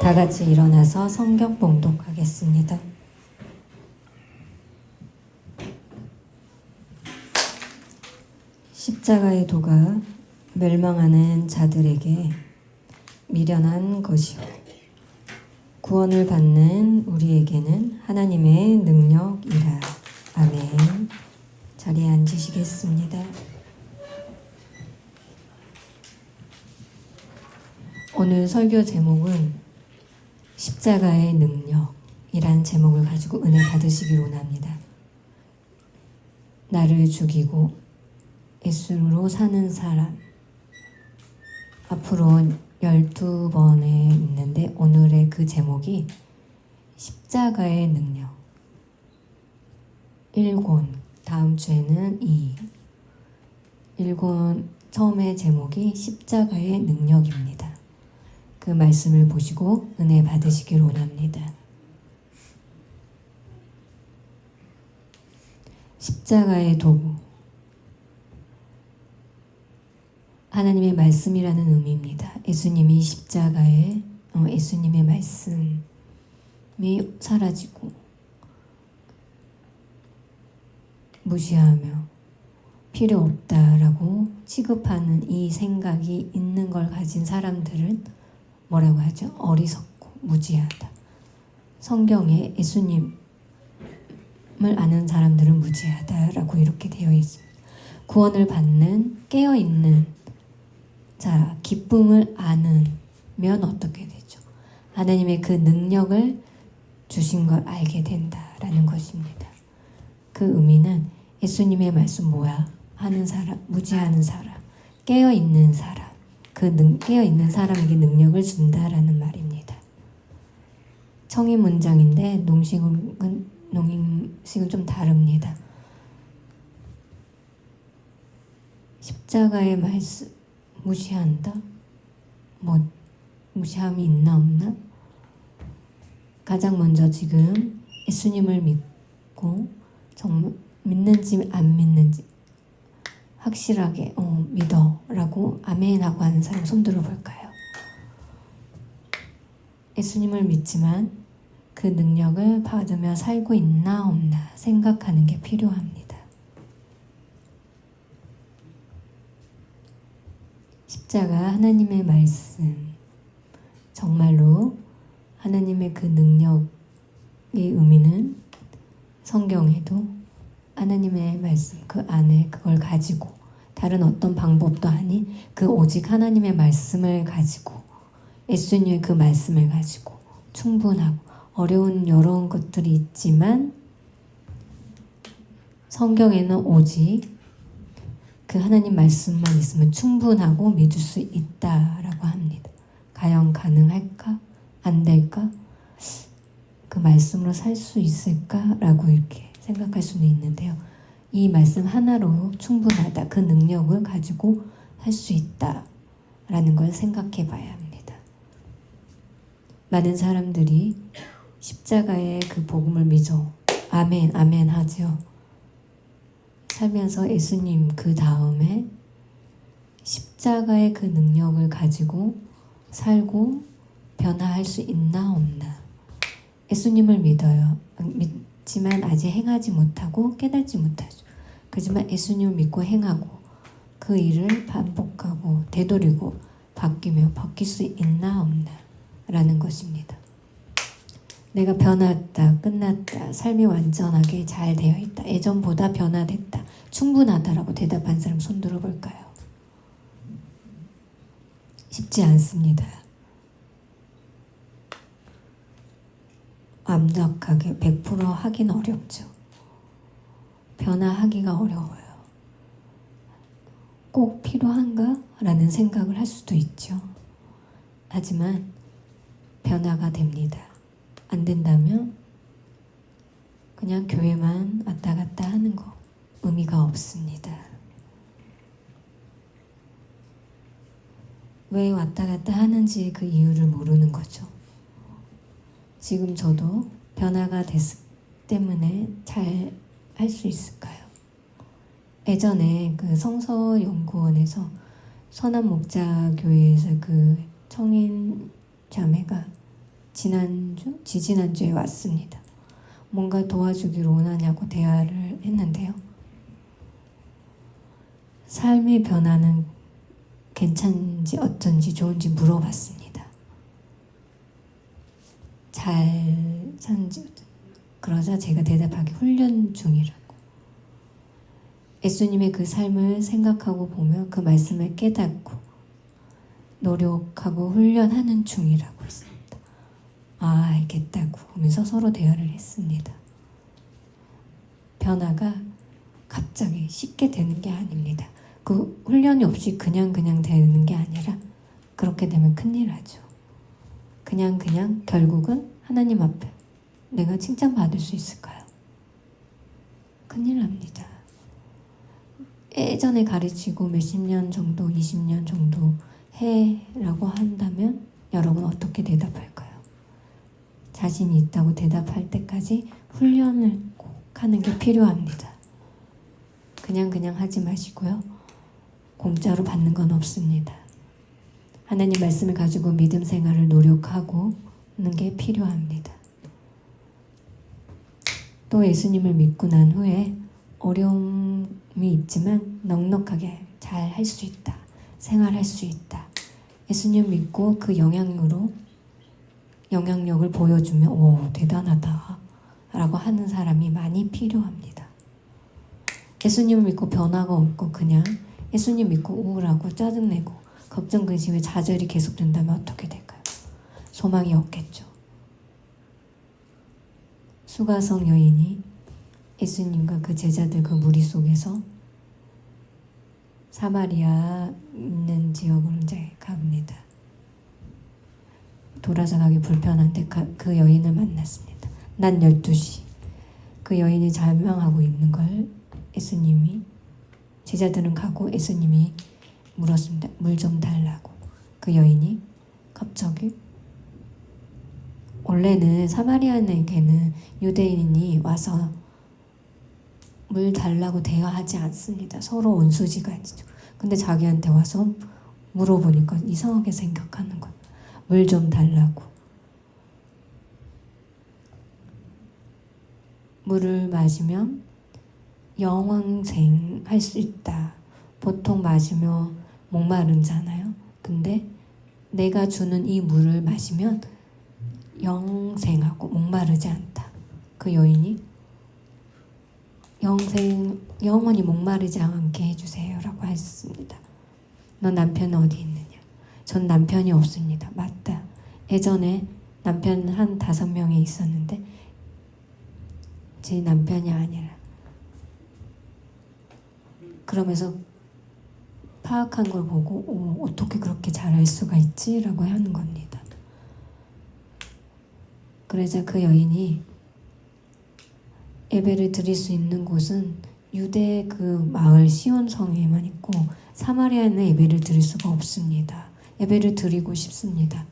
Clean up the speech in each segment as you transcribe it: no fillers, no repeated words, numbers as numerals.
다 같이 일어나서 성경 봉독하겠습니다. 십자가의 도가 멸망하는 자들에게 미련한 것이요 구원을 받는 우리에게는 하나님의 능력이라. 아멘. 자리에 앉으시겠습니다. 오늘 설교 제목은 십자가의 능력이란 제목을 가지고 은혜 받으시길 원합니다. 나를 죽이고 예수로 사는 사람, 앞으로 12번에 있는데 오늘의 그 제목이 십자가의 능력. 1권, 다음 주에는 2. 1권 처음의 제목이 십자가의 능력입니다. 그 말씀을 보시고 은혜 받으시길 원합니다. 십자가의 도구, 하나님의 말씀이라는 의미입니다. 예수님이 십자가에 예수님의 말씀이 사라지고 무시하며 필요 없다라고 취급하는 이 생각이 있는 걸 가진 사람들은 뭐라고 하죠? 어리석고 무지하다. 성경에 예수님을 아는 사람들은 무지하다라고 이렇게 되어 있습니다. 구원을 받는 깨어있는 자, 기쁨을 아는 어떻게 되죠? 하나님의 그 능력을 주신 걸 알게 된다라는 것입니다. 그 의미는 예수님의 말씀 뭐야? 하는 사람, 무지하는 사람, 깨어있는 사람, 깨어있는 사람에게 능력을 준다라는 말입니다. 청임 문장인데 농임식은 좀 다릅니다. 십자가의 말씀, 무시한다? 무시함이 있나 없나? 가장 먼저 지금 예수님을 믿고 정말 믿는지 안 믿는지 확실하게 믿어 라고 아멘 하고 하는 사람 손 들어볼까요? 예수님을 믿지만 그 능력을 받으며 살고 있나 없나 생각하는 게 필요합니다. 십자가 하나님의 말씀, 정말로 하나님의 그 능력의 의미는 성경에도 하나님의 말씀 그 안에 그걸 가지고 다른 어떤 방법도 아닌 그 오직 하나님의 말씀을 가지고 예수님의 그 말씀을 가지고 충분하고 어려운 여러 것들이 있지만 성경에는 오직 그 하나님 말씀만 있으면 충분하고 믿을 수 있다라고 합니다. 과연 가능할까? 안 될까? 그 말씀으로 살 수 있을까라고 이렇게 생각할 수는 있는데요. 이 말씀 하나로 충분하다. 그 능력을 가지고 할 수 있다라는 걸 생각해 봐야 합니다. 많은 사람들이 십자가의 그 복음을 믿어 아멘, 아멘 하죠. 살면서 예수님 그 다음에 십자가의 그 능력을 가지고 살고 변화할 수 있나 없나. 예수님을 믿어요. 믿지만 아직 행하지 못하고 깨닫지 못하죠. 그렇지만 예수님을 믿고 행하고 그 일을 반복하고 되돌리고 바뀌며 바뀔 수 있나 없나 라는 것입니다. 내가 변했다, 끝났다, 삶이 완전하게 잘 되어 있다, 예전보다 변화됐다, 충분하다라고 대답한 사람 손 들어볼까요? 쉽지 않습니다. 완벽하게 100% 하긴 어렵죠. 변화하기가 어려워요. 꼭 필요한가? 라는 생각을 할 수도 있죠. 하지만 변화가 됩니다. 안 된다면 그냥 교회만 왔다 갔다 하는 거 의미가 없습니다. 왜 왔다 갔다 하는지 그 이유를 모르는 거죠. 지금 저도 변화가 됐기 때문에 잘 할 수 있을까요? 예전에 그 성서연구원에서 선한 목자 교회에서 그 청인 자매가 지지난주에 왔습니다. 뭔가 도와주기로 원하냐고 대화를 했는데요. 삶의 변화는 괜찮은지 어쩐지 좋은지 물어봤습니다. 잘 사는지. 그러자 제가 대답하기 훈련 중이라고. 예수님의 그 삶을 생각하고 보면 그 말씀을 깨닫고 노력하고 훈련하는 중이라고 했습니다. 아, 알겠다고 하면서 서로 대화를 했습니다. 변화가 갑자기 쉽게 되는 게 아닙니다. 그 훈련이 없이 그냥 되는 게 아니라 그렇게 되면 큰일 나죠. 그냥 결국은 하나님 앞에 내가 칭찬받을 수 있을까요? 큰일 납니다. 예전에 가르치고 몇십 년 정도, 20년 정도 해라고 한다면 여러분 어떻게 대답할까요? 자신이 있다고 대답할 때까지 훈련을 꼭 하는 게 필요합니다. 그냥 하지 마시고요. 공짜로 받는 건 없습니다. 하나님 말씀을 가지고 믿음 생활을 노력하고 하는 게 필요합니다. 또 예수님을 믿고 난 후에 어려움이 있지만 넉넉하게 잘 할 수 있다. 생활할 수 있다. 예수님 믿고 그 영향력을 보여주면 오, 대단하다 라고 하는 사람이 많이 필요합니다. 예수님을 믿고 변화가 없고 그냥 예수님 믿고 우울하고 짜증내고 걱정, 근심에 좌절이 계속된다면 어떻게 될까요? 소망이 없겠죠. 수가성 여인이 예수님과 그 제자들 그 무리 속에서 사마리아 있는 지역으로 이제 갑니다. 돌아서 가기 불편한데 그 여인을 만났습니다. 낮 12시 그 여인이 잘명하고 있는 걸 예수님이 제자들은 가고 예수님이 물었습니다. 물 좀 달라고. 그 여인이 갑자기 원래는 사마리아인에게는 유대인이 와서 물 달라고 대화하지 않습니다. 서로 원수지가 있죠. 근데 자기한테 와서 물어보니까 이상하게 생각하는 거예요. 물 좀 달라고. 물을 마시면 영원생 할 수 있다. 보통 마시면 목마르잖아요. 근데 내가 주는 이 물을 마시면 영생하고 목마르지 않다. 그 여인이 영원히 목마르지 않게 해주세요 라고 했습니다. 너 남편은 어디 있느냐? 전 남편이 없습니다. 맞다. 예전에 남편 한 5명이 있었는데 제 남편이 아니라. 그러면서 파악한 걸 보고 어떻게 그렇게 잘할 수가 있지? 라고 하는 겁니다. 그러자 그 여인이 예배를 드릴 수 있는 곳은 유대 그 마을 시온성에만 있고 사마리아에는 예배를 드릴 수가 없습니다. 예배를 드리고 싶습니다.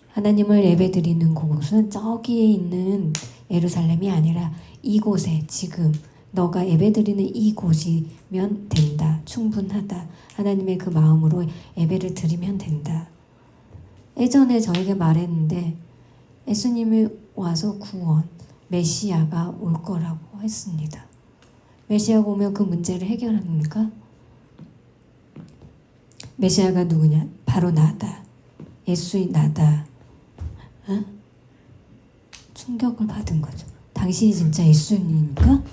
하나님을 예배 드리는 곳은 저기에 있는 예루살렘이 아니라 이곳에 지금 너가 예배 드리는 이곳이면 된다. 충분하다. 하나님의 그 마음으로 예배를 드리면 된다. 예전에 저에게 말했는데 예수님이 와서 구원, 메시아가 올 거라고 했습니다. 메시아가 오면 그 문제를 해결합니까? 메시아가 누구냐? 바로 나다. 예수의 나다. 어? 충격을 받은 거죠. 당신이 진짜 예수님입니까?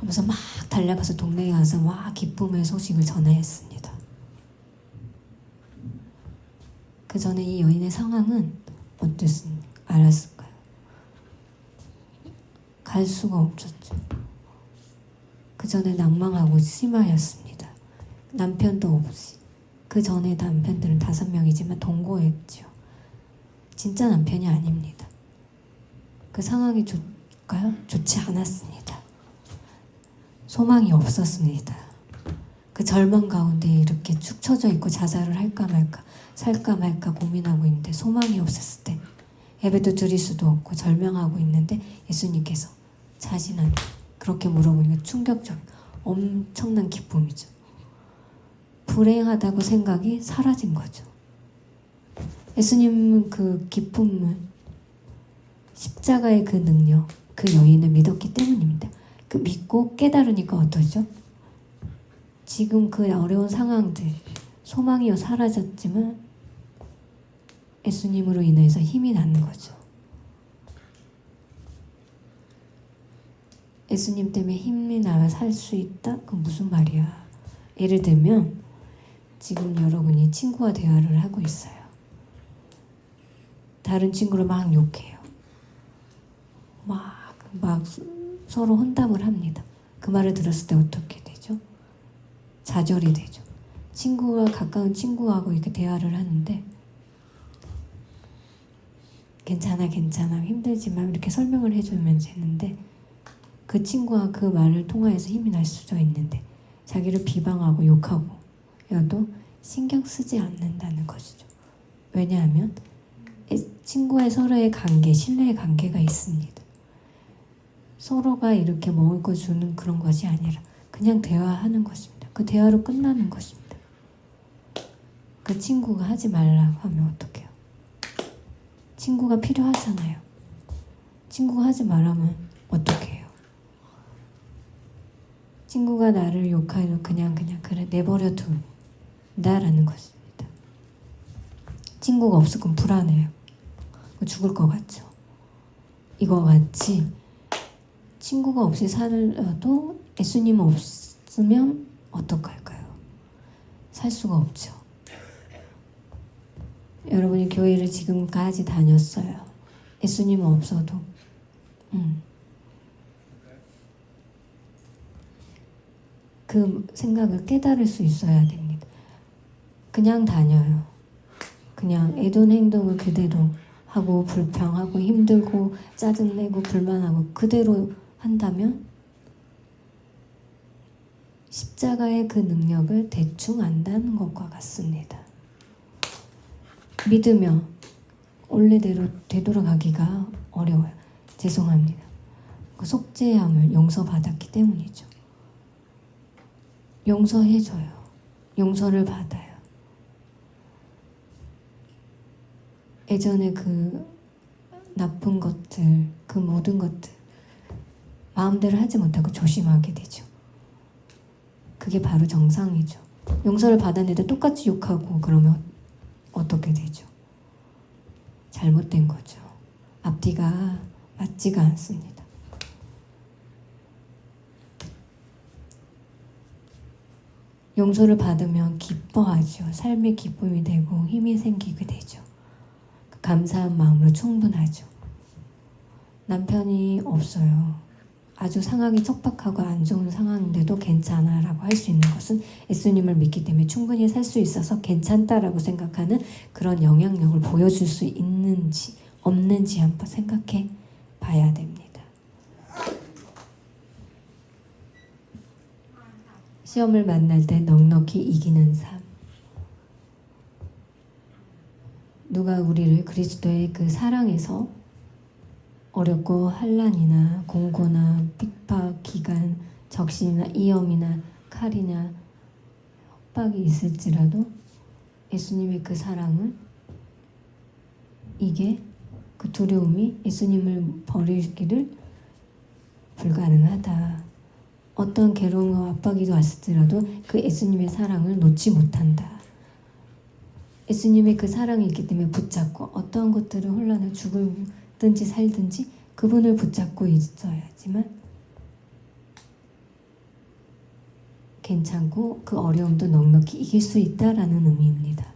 하면서 막 달려가서 동네에 가서 막 기쁨의 소식을 전하였습니다. 그 전에 이 여인의 상황은 어땠습니까? 알았을까요? 갈 수가 없었죠. 그 전에 낭망하고 심하였습니다. 남편도 없이. 그 전에 남편들은 5명이지만 동거했죠. 진짜 남편이 아닙니다. 그 상황이 좋을까요? 좋지 않았습니다. 소망이 없었습니다. 그 절망 가운데 이렇게 축 처져 있고 자살을 할까 말까 살까 말까 고민하고 있는데 소망이 없었을 때 예배도 드릴 수도 없고 절망하고 있는데 예수님께서 자신한테 그렇게 물어보니까 충격적인 엄청난 기쁨이죠. 불행하다고 생각이 사라진 거죠. 예수님은 그 기쁨을, 십자가의 그 능력, 그 여인을 믿었기 때문입니다. 그 믿고 깨달으니까 어떠죠? 지금 그 어려운 상황들, 소망이 사라졌지만 예수님으로 인해서 힘이 나는 거죠. 예수님 때문에 힘이 나야 살 수 있다? 그건 무슨 말이야? 예를 들면 지금 여러분이 친구와 대화를 하고 있어요. 다른 친구를 막 욕해요. 막 서로 혼담을 합니다. 그 말을 들었을 때 어떻게 되죠? 좌절이 되죠. 친구와 가까운 친구하고 이렇게 대화를 하는데 괜찮아 힘들지만 이렇게 설명을 해주면 되는데 그 친구와 그 말을 통하여서 힘이 날 수도 있는데 자기를 비방하고 욕하고 여도 신경 쓰지 않는다는 것이죠. 왜냐하면 친구의 서로의 관계, 신뢰의 관계가 있습니다. 서로가 이렇게 먹을 거 주는 그런 것이 아니라 그냥 대화하는 것입니다. 그 대화로 끝나는 것입니다. 그 친구가 하지 말라고 하면 어떡해요? 친구가 필요하잖아요. 친구가 하지 말라면 어떡해요? 친구가 나를 욕하면 그냥 그래 내버려 둔다라는 것입니다. 친구가 없으면 불안해요. 죽을 것 같죠. 이거 같이 친구가 없이 살아도 예수님 없으면 어떡할까요? 살 수가 없죠. 여러분이 교회를 지금까지 다녔어요. 예수님 없어도 그 생각을 깨달을 수 있어야 됩니다. 그냥 다녀요. 그냥 애돈 행동을 그대로 하고 불평하고 힘들고 짜증내고 불만하고 그대로 한다면 십자가의 그 능력을 대충 안다는 것과 같습니다. 믿으며 원래대로 되돌아가기가 어려워요. 죄송합니다. 그 속죄함을 용서받았기 때문이죠. 용서해줘요. 용서를 받아요. 예전에 그 나쁜 것들, 그 모든 것들 마음대로 하지 못하고 조심하게 되죠. 그게 바로 정상이죠. 용서를 받았는데 똑같이 욕하고 그러면 어떻게 되죠? 잘못된 거죠. 앞뒤가 맞지가 않습니다. 용서를 받으면 기뻐하죠. 삶의 기쁨이 되고 힘이 생기게 되죠. 감사한 마음으로 충분하죠. 남편이 없어요. 아주 상황이 척박하고 안 좋은 상황인데도 괜찮아 라고 할 수 있는 것은 예수님을 믿기 때문에 충분히 살 수 있어서 괜찮다라고 생각하는 그런 영향력을 보여줄 수 있는지 없는지 한번 생각해 봐야 됩니다. 시험을 만날 때 넉넉히 이기는 삶. 누가 우리를 그리스도의 그 사랑에서 어렵고 환난이나 공고나 핍박, 기간, 적신이나 이염이나 칼이나 협박이 있을지라도 예수님의 그 사랑은 이게 그 두려움이 예수님을 버리기를 불가능하다. 어떤 괴로움과 압박이 왔을지라도 그 예수님의 사랑을 놓지 못한다. 예수님의 그 사랑이 있기 때문에 붙잡고 어떠한 것들을 혼란을 죽을든지 살든지 그분을 붙잡고 있어야지만 괜찮고 그 어려움도 넉넉히 이길 수 있다라는 의미입니다.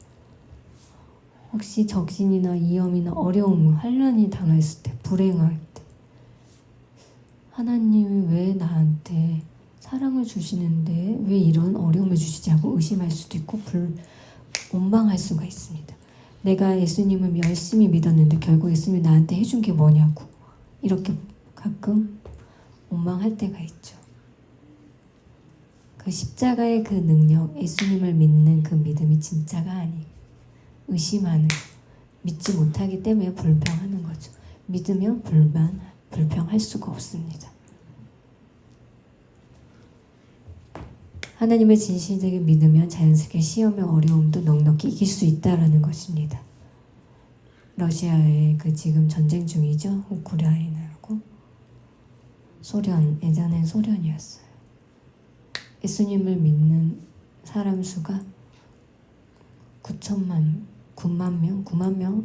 혹시 적신이나 위험이나 어려움, 환난이 당했을 때, 불행할 때 하나님이 왜 나한테 사랑을 주시는데 왜 이런 어려움을 주시지 하고 의심할 수도 있고 원망할 수가 있습니다. 내가 예수님을 열심히 믿었는데 결국 예수님이 나한테 해준 게 뭐냐고 이렇게 가끔 원망할 때가 있죠. 그 십자가의 그 능력, 예수님을 믿는 그 믿음이 진짜가 아니에요. 의심하는, 믿지 못하기 때문에 불평하는 거죠. 믿으면 불평할 수가 없습니다. 하나님을 진실되게 믿으면 자연스럽게 시험의 어려움도 넉넉히 이길 수 있다라는 것입니다. 러시아에 그 지금 전쟁 중이죠. 우크라이나하고 소련, 예전엔 소련이었어요. 예수님을 믿는 사람 수가 9만 명,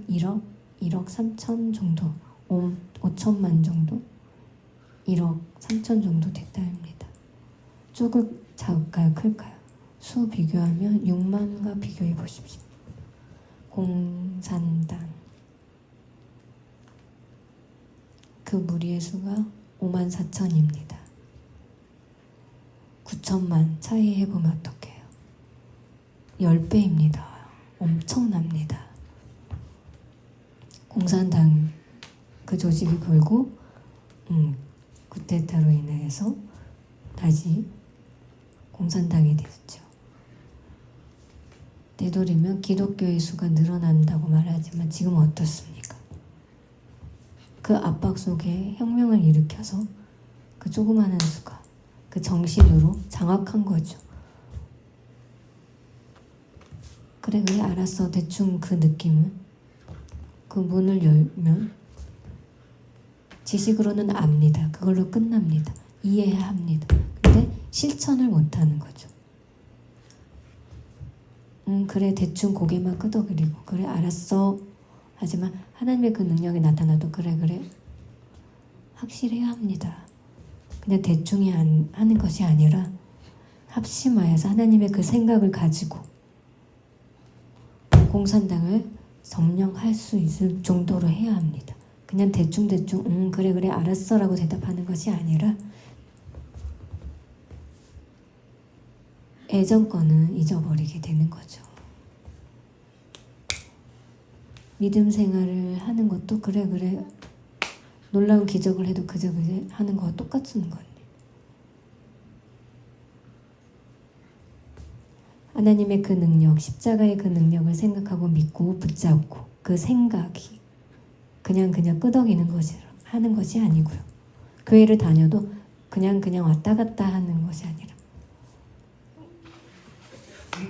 1억 3천 정도, 5천만 정도, 1억 3천 정도 됐다 합니다. 조금 작을까요? 클까요? 수 비교하면 6만과 비교해 보십시오. 공산당 그 무리의 수가 5만 4천입니다. 9천만 차이 해보면 어떡해요? 10배입니다. 엄청납니다. 공산당 그 조직이 결국 쿠데타로 인해서 다시 공산당이 됐죠. 되돌이면 기독교의 수가 늘어난다고 말하지만 지금 어떻습니까? 그 압박 속에 혁명을 일으켜서 그 조그마한 수가 그 정신으로 장악한 거죠. 그래 알았어. 대충 그 느낌은 그 문을 열면 지식으로는 압니다. 그걸로 끝납니다. 이해합니다. 근데 실천을 못하는 거죠. 그래 대충 고개만 끄덕이고 그래 알았어. 하지만 하나님의 그 능력이 나타나도 그래 확실해야 합니다. 그냥 대충이 하는 것이 아니라 합심하여서 하나님의 그 생각을 가지고 공산당을 점령할 수 있을 정도로 해야 합니다. 그냥 대충 그래 알았어 라고 대답하는 것이 아니라 예전 거는 잊어버리게 되는 거죠. 믿음 생활을 하는 것도 그래 놀라운 기적을 해도 그저 하는 거와 똑같은 거예요. 하나님의 그 능력, 십자가의 그 능력을 생각하고 믿고 붙잡고 그 생각이 그냥 끄덕이는 것이 하는 것이 아니고요. 교회를 다녀도 그냥 왔다 갔다 하는 것이 아니라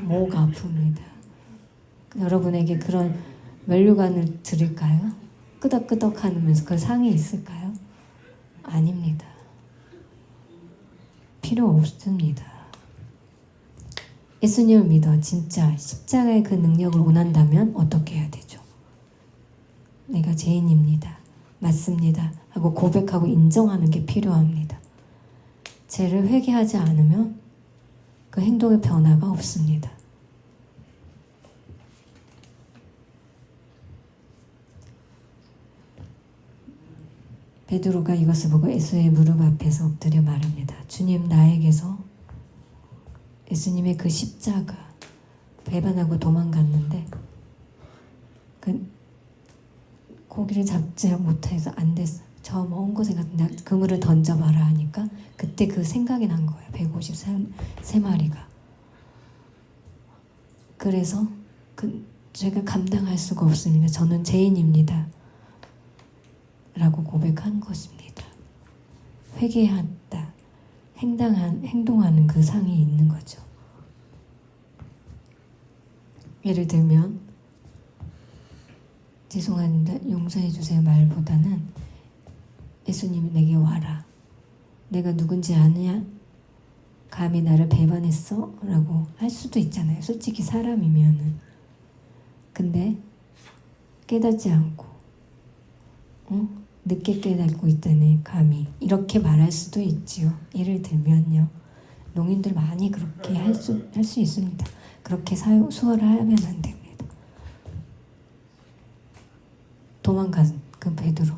목 아픕니다. 여러분에게 그런 면류관을 드릴까요? 끄덕끄덕 하면서 그 상이 있을까요? 아닙니다. 필요 없습니다. 예수님을 믿어 진짜 십자가의 그 능력을 원한다면 어떻게 해야 되죠? 내가 죄인입니다. 맞습니다. 하고 고백하고 인정하는 게 필요합니다. 죄를 회개하지 않으면 그 행동의 변화가 없습니다. 베드로가 이것을 보고 예수의 무릎 앞에서 엎드려 말합니다. 주님, 나에게서 예수님의 그 십자가 배반하고 도망갔는데 그 고기를 잡지 못해서 안 됐어. 저 먼 곳에 갔는데 그물을 던져봐라 하니까 그때 그 생각이 난 거예요. 153마리가. 그래서 제가 감당할 수가 없습니다. 저는 죄인입니다. 라고 고백한 것입니다. 회개했다. 행동하는 그 상이 있는 거죠. 예를 들면 죄송합니다. 용서해 주세요 말보다는 예수님이 내게 와라. 내가 누군지 아느냐? 감히 나를 배반했어? 라고 할 수도 있잖아요. 솔직히 사람이면은. 근데 깨닫지 않고 늦게 깨닫고 있다니 감히 이렇게 말할 수도 있지요. 예를 들면요. 농인들 많이 그렇게 할 수 있습니다. 그렇게 수월을 하면 안 됩니다. 도망간 그 베드로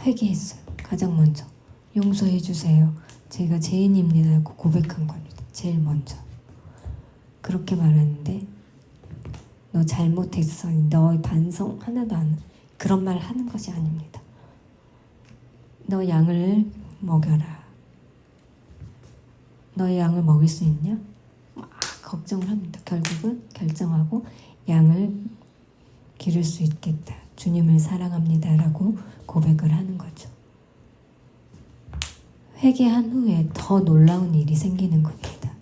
회개했어요. 가장 먼저 용서해 주세요. 제가 죄인입니다 하고 고백한 겁니다. 제일 먼저. 그렇게 말하는데 너 잘못했어. 너의 반성 하나도 안 그런 말 하는 것이 아닙니다. 너 양을 먹여라. 너의 양을 먹일 수 있냐? 막 걱정을 합니다. 결국은 결정하고 양을 기를 수 있겠다. 주님을 사랑합니다. 라고 고백을 하는 거죠. 회개한 후에 더 놀라운 일이 생기는 겁니다.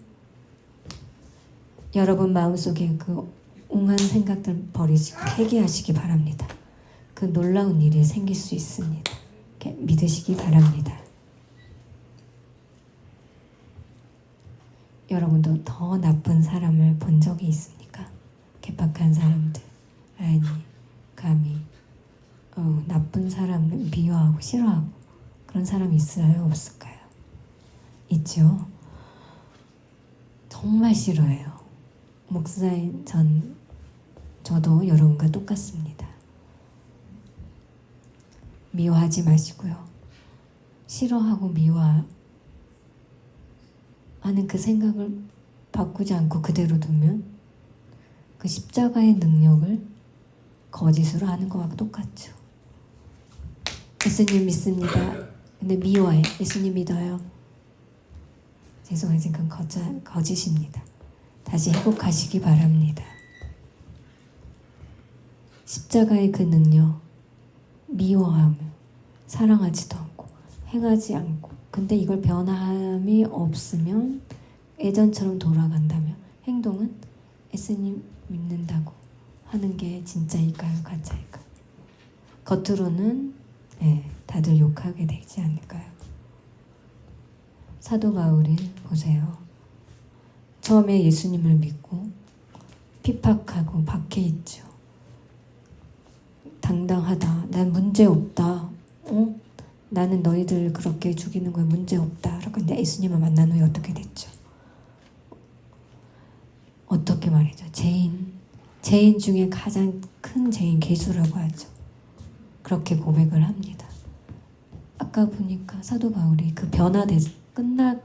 여러분 마음속에 그 옹한 생각들 버리시고 회개하시기 바랍니다. 그 놀라운 일이 생길 수 있습니다. 믿으시기 바랍니다. 여러분도 더 나쁜 사람을 본 적이 있습니까? 개박한 사람들, 아니 감히 나쁜 사람을 미워하고 싫어하고 그런 사람이 있어요? 없을까요? 있죠. 정말 싫어해요. 목사인 저도 여러분과 똑같습니다. 미워하지 마시고요. 싫어하고 미워하는 그 생각을 바꾸지 않고 그대로 두면 그 십자가의 능력을 거짓으로 하는 것과 똑같죠. 예수님 믿습니다. 근데 미워해. 예수님 믿어요. 죄송해요. 그건 거짓입니다. 다시 회복하시기 바랍니다. 십자가의 그 능력, 미워하며 사랑하지도 않고 행하지 않고 근데 이걸 변함이 없으면 예전처럼 돌아간다면 행동은 예수님 믿는다고 하는 게 진짜일까요? 가짜일까요? 겉으로는 다들 욕하게 되지 않을까요? 사도 바울이 보세요. 처음에 예수님을 믿고 핍박하고 박해있죠. 당당하다. 난 문제없다. 나는 너희들 그렇게 죽이는 거에 문제없다. 근데 예수님을 만난 후에 어떻게 됐죠? 어떻게 말이죠? 죄인 중에 가장 큰 죄인 괴수라고 하죠. 그렇게 고백을 합니다. 아까 보니까 사도 바울이 그 변화돼 끝나면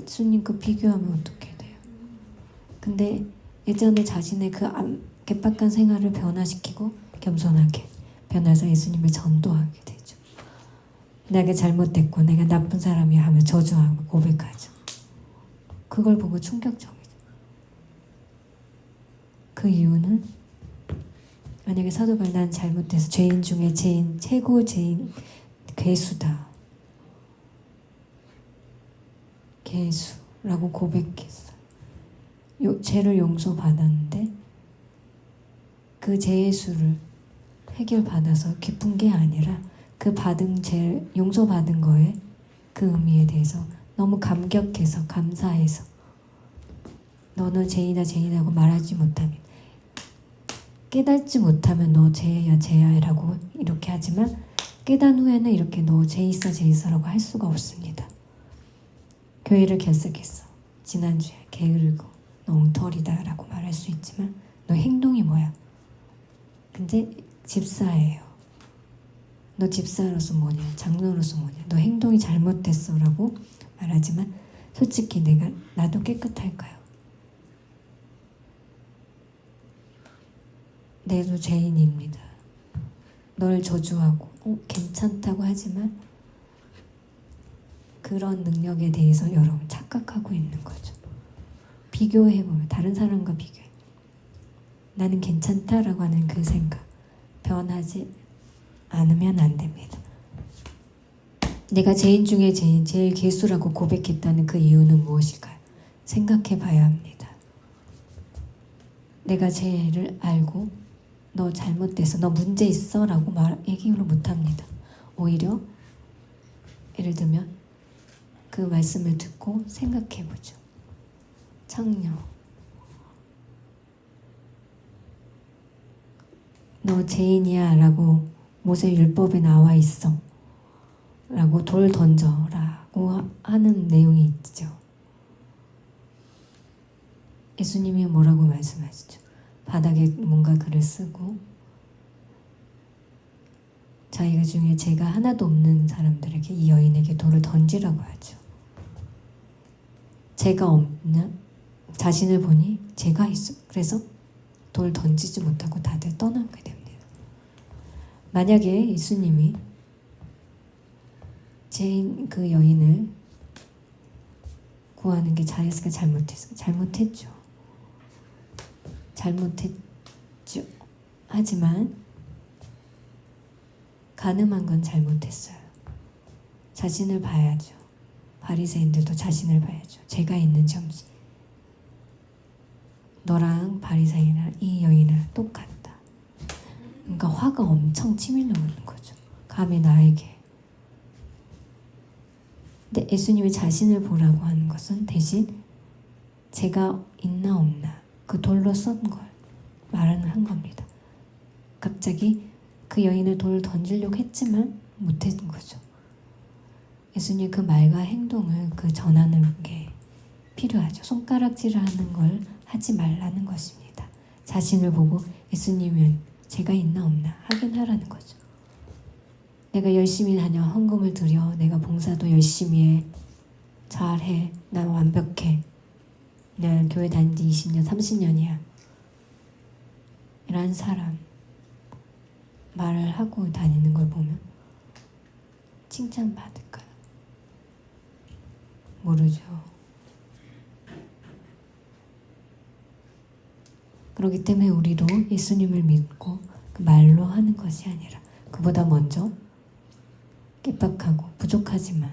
예수님 그 비교하면 어떻게 돼요? 근데 예전에 자신의 그 개박한 생활을 변화시키고 겸손하게 변해서 예수님을 전도하게 되죠. 내가 잘못됐고 내가 나쁜 사람이야 하며 저주하고 고백하죠. 그걸 보고 충격적이죠. 그 이유는 만약에 사도 바울 난 잘못해서 죄인 중에 죄인 최고 죄인 괴수다. 괴수라고 고백했어요. 죄를 용서받았는데 그 죄의 수를 해결받아서 기쁜 게 아니라 그 받은 죄 용서받은 거에 그 의미에 대해서 너무 감격해서 감사해서 너는 죄인하고 말하지 못하면 깨닫지 못하면 너 죄야 라고 이렇게 하지만 깨닫은 후에는 이렇게 너 죄 있어 라고 할 수가 없습니다. 교회를 결석했어. 지난주에 게으르고 너 엉터리다 라고 말할 수 있지만 너 행동이 뭐야? 근데 집사예요. 너 집사로서 뭐냐? 장로로서 뭐냐? 너 행동이 잘못됐어 라고 말하지만 솔직히 나도 깨끗할까요? 내도 죄인입니다. 널 저주하고 괜찮다고 하지만 그런 능력에 대해서 여러분 착각하고 있는 거죠. 비교해보면 다른 사람과 비교해. 나는 괜찮다라고 하는 그 생각 변하지 않으면 안 됩니다. 내가 죄인 중에 죄인, 제일 괴수라고 고백했다는 그 이유는 무엇일까요? 생각해 봐야 합니다. 내가 죄를 알고 너 잘못돼서 너 문제 있어 라고 얘기를 못합니다. 오히려 예를 들면 그 말씀을 듣고 생각해 보죠. 창녀 너 죄인이야 라고 모세 율법에 나와 있어 라고 돌 던져라고 하는 내용이 있죠. 예수님이 뭐라고 말씀하시죠? 바닥에 뭔가 글을 쓰고 자기가 중에 죄가 하나도 없는 사람들에게 이 여인에게 돌을 던지라고 하죠. 죄가 없는 자신을 보니 죄가 있어. 그래서 돌 던지지 못하고 다들 떠나게 됩니다. 만약에 예수님이 죄인 그 여인을 구하는 게 자기가 잘못했죠. 하지만 가늠한 건 잘못했어요. 자신을 봐야죠. 바리새인들도 자신을 봐야죠. 죄가 있는지 없는지. 바리새인이나 이 여인이랑 똑같다. 그러니까 화가 엄청 치밀러 오는 거죠. 감히 나에게. 근데 예수님이 자신을 보라고 하는 것은 대신 제가 있나 없나 그 돌로 쏜 걸 말하는 한 겁니다. 갑자기 그 여인을 돌을 던지려고 했지만 못했던 거죠. 예수님 그 말과 행동을 그 전하는 게 필요하죠. 손가락질을 하는 걸 하지 말라는 것입니다. 자신을 보고 예수님은 제가 있나 없나 확인하라는 거죠. 내가 열심히 다녀 헌금을 드려 내가 봉사도 열심히 해 잘해 난 완벽해 난 교회 다닌 지 20년 30년이야 이런 사람 말을 하고 다니는 걸 보면 칭찬받을까요? 모르죠. 그렇기 때문에 우리도 예수님을 믿고 그 말로 하는 것이 아니라 그보다 먼저 깨박하고 부족하지만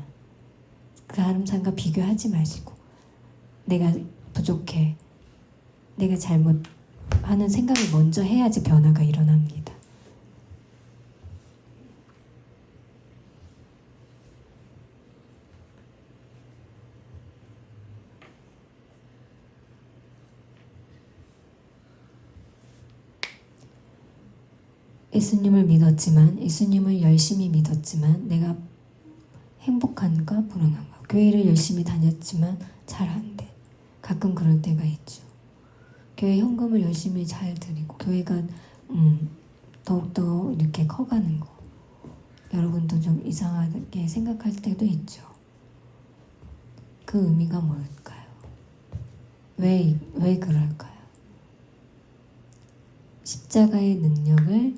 그 다른 사람과 비교하지 마시고 내가 부족해 내가 잘못하는 생각을 먼저 해야지 변화가 일어납니다. 예수님을 믿었지만 예수님을 열심히 믿었지만 내가 행복한가 불행한가 교회를 열심히 다녔지만 잘 안 돼. 가끔 그럴 때가 있죠. 교회 현금을 열심히 잘 드리고 교회가 더욱더 이렇게 커가는 거 여러분도 좀 이상하게 생각할 때도 있죠. 그 의미가 뭘까요? 왜 그럴까요? 십자가의 능력을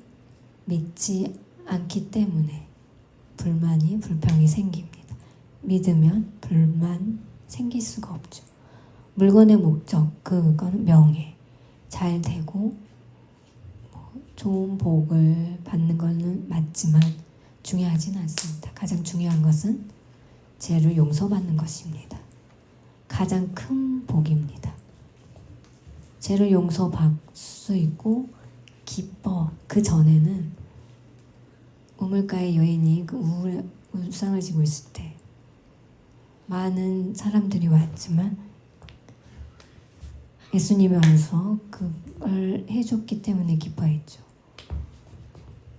믿지 않기 때문에 불평이 생깁니다. 믿으면 불만 생길 수가 없죠. 물건의 목적, 그건 명예, 잘 되고 좋은 복을 받는 것은 맞지만 중요하진 않습니다. 가장 중요한 것은 죄를 용서받는 것입니다. 가장 큰 복입니다. 죄를 용서받을 수 있고 기뻐. 그 전에는 우물가의 여인이 그 울상을 지고 있을 때 많은 사람들이 왔지만 예수님이 와서 그걸 해줬기 때문에 기뻐했죠.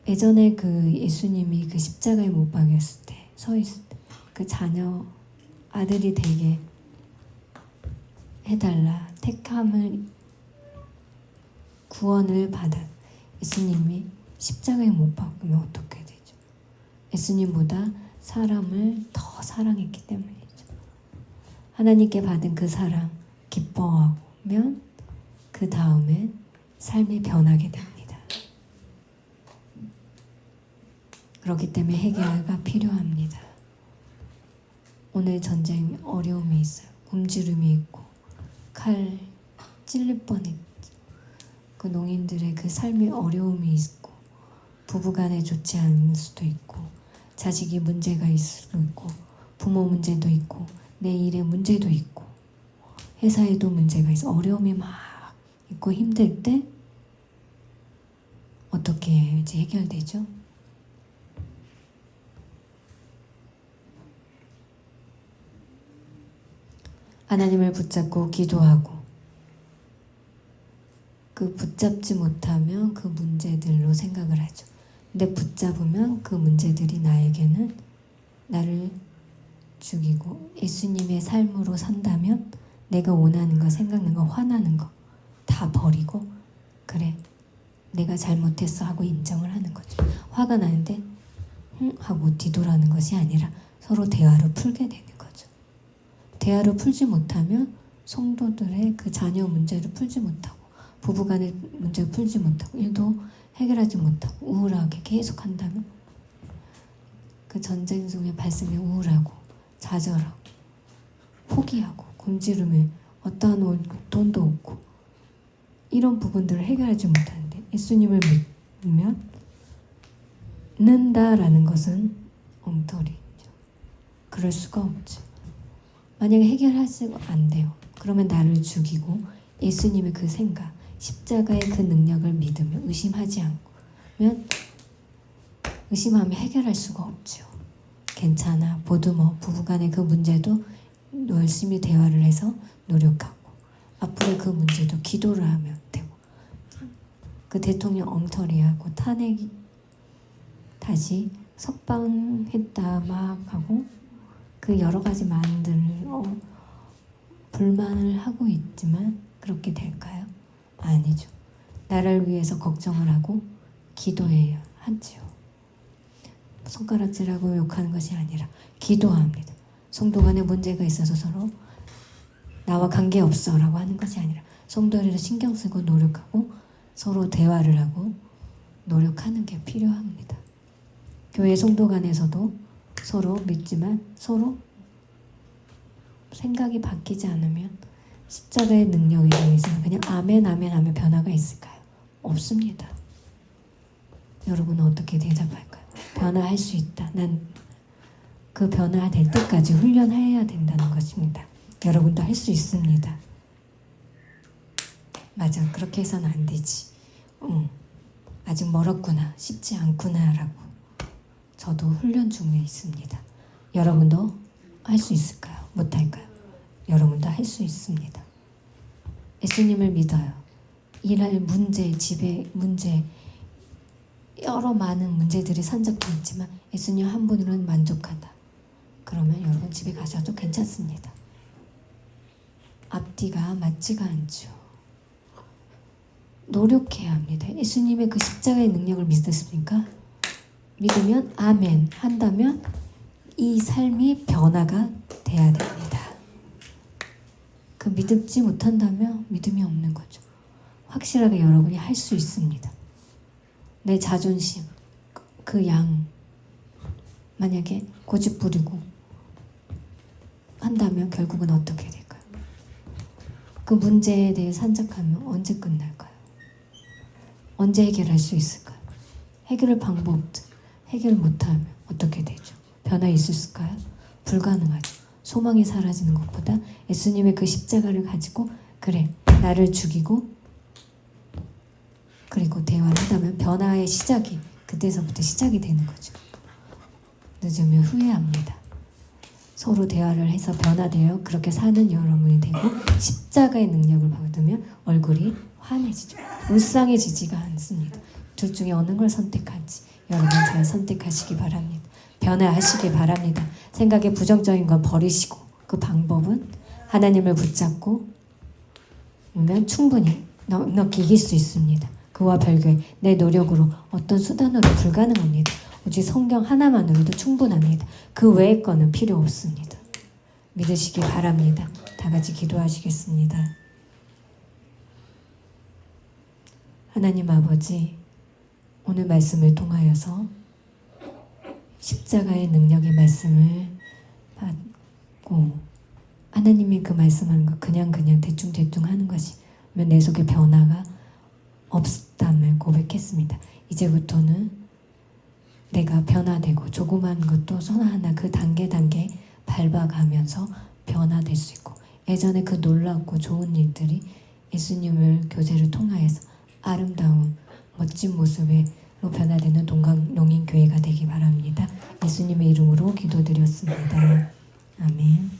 예전에 그 예수님이 그 십자가에 못 박였을 때 서 있을 때 그 자녀 아들이 되게 해달라 택함을 구원을 받아 예수님이 십자가에 못 박으면 어떻게 되죠? 예수님보다 사람을 더 사랑했기 때문이죠. 하나님께 받은 그 사랑 기뻐하면 그 다음에 삶이 변하게 됩니다. 그렇기 때문에 해결가 필요합니다. 오늘 전쟁 어려움이 있어요. 굶주림이 있고 칼 찔릴 뻔했죠. 그 농인들의 그 삶의 어려움이 있고 부부간에 좋지 않을 수도 있고 자식이 문제가 있을 수도 있고 부모 문제도 있고 내 일에 문제도 있고 회사에도 문제가 있어 어려움이 막 있고 힘들 때 어떻게 이제 해결되죠? 하나님을 붙잡고 기도하고 그 붙잡지 못하면 그 문제들로 생각을 하죠. 근데 붙잡으면 그 문제들이 나에게는 나를 죽이고 예수님의 삶으로 산다면 내가 원하는 거, 생각나는 거, 화나는 거 다 버리고 그래 내가 잘못했어 하고 인정을 하는 거죠. 화가 나는데 하고 뒤돌아는 것이 아니라 서로 대화로 풀게 되는 거죠. 대화로 풀지 못하면 성도들의 그 자녀 문제를 풀지 못하고 부부간의 문제를 풀지 못하고 일도 해결하지 못하고 우울하게 계속 한다면 그 전쟁 중에 발생된 우울하고 좌절하고 포기하고 굶주림에 어떠한 돈도 없고 이런 부분들을 해결하지 못하는데 예수님을 믿으면 는다라는 것은 엉터리죠. 그럴 수가 없죠. 만약에 해결하지 안 돼요. 그러면 나를 죽이고 예수님의 그 생각, 십자가의 그 능력을 믿으며 의심하지 않으면 의심하면 해결할 수가 없죠. 괜찮아. 모두 부부간의 그 문제도 열심히 대화를 해서 노력하고 앞으로 그 문제도 기도를 하면 되고 그 대통령 엉터리하고 탄핵 다시 석방했다 막 하고 그 여러 가지 만들 불만을 하고 있지만 그렇게 될까요? 아니죠. 나라를 위해서 걱정을 하고 기도해야 하지요. 손가락질하고 욕하는 것이 아니라 기도합니다. 성도 간에 문제가 있어서 서로 나와 관계없어 라고 하는 것이 아니라 성도들을 신경 쓰고 노력하고 서로 대화를 하고 노력하는 게 필요합니다. 교회 성도 간에서도 서로 믿지만 서로 생각이 바뀌지 않으면 십자가의 능력에 대해서는 그냥 아멘 아멘 하면 변화가 있을까요? 없습니다. 여러분은 어떻게 대답할까요? 변화할 수 있다. 난 그 변화될 때까지 훈련해야 된다는 것입니다. 여러분도 할 수 있습니다. 맞아, 그렇게 해서는 안 되지. 아직 멀었구나, 쉽지 않구나 라고 저도 훈련 중에 있습니다. 여러분도 할 수 있을까요? 못할까요? 여러분도 할 수 있습니다. 예수님을 믿어요. 일할 문제, 집의 문제, 여러 많은 문제들이 산적해 있지만 예수님 한 분으로는 만족하다. 그러면 여러분 집에 가셔도 괜찮습니다. 앞뒤가 맞지가 않죠. 노력해야 합니다. 예수님의 그 십자가의 능력을 믿으십니까? 믿으면 아멘 한다면 이 삶이 변화가 돼야 됩니다. 그 믿지 못한다면 믿음이 없는 거죠. 확실하게 여러분이 할 수 있습니다. 내 자존심, 그 양 만약에 고집 부리고 한다면 결국은 어떻게 될까요? 그 문제에 대해 산적하면 언제 끝날까요? 언제 해결할 수 있을까요? 해결할 방법도 해결 못하면 어떻게 되죠? 변화 있을까요? 불가능하죠. 소망이 사라지는 것보다 예수님의 그 십자가를 가지고 그래 나를 죽이고 그리고 대화를 하다면 변화의 시작이 그때서부터 시작이 되는 거죠. 늦으면 후회합니다. 서로 대화를 해서 변화되어 그렇게 사는 여러분이 되고 십자가의 능력을 받으면 얼굴이 환해지죠. 울상해지지가 않습니다. 둘 중에 어느 걸 선택할지 여러분 잘 선택하시기 바랍니다. 변화하시기 바랍니다. 생각에 부정적인 건 버리시고 그 방법은 하나님을 붙잡고 오면 충분히 넉넉히 이길 수 있습니다. 그와 별개의 내 노력으로 어떤 수단으로 불가능합니다. 오직 성경 하나만으로도 충분합니다. 그 외의 거는 필요 없습니다. 믿으시기 바랍니다. 다 같이 기도하시겠습니다. 하나님 아버지, 오늘 말씀을 통하여서 십자가의 능력의 말씀을 받고 하나님이 그 말씀하는 거 그냥 대충 하는 것이 내 속에 변화가 없다면 고백했습니다. 이제부터는 내가 변화되고 조그만 것도 하나 그 단계 밟아가면서 변화될 수 있고 예전에 그 놀랍고 좋은 일들이 예수님을 교제를 통하여서 아름다운 멋진 모습으로 변화되는 농인교회가 되기 바랍니다. 예수님의 이름으로 기도드렸습니다. 아멘.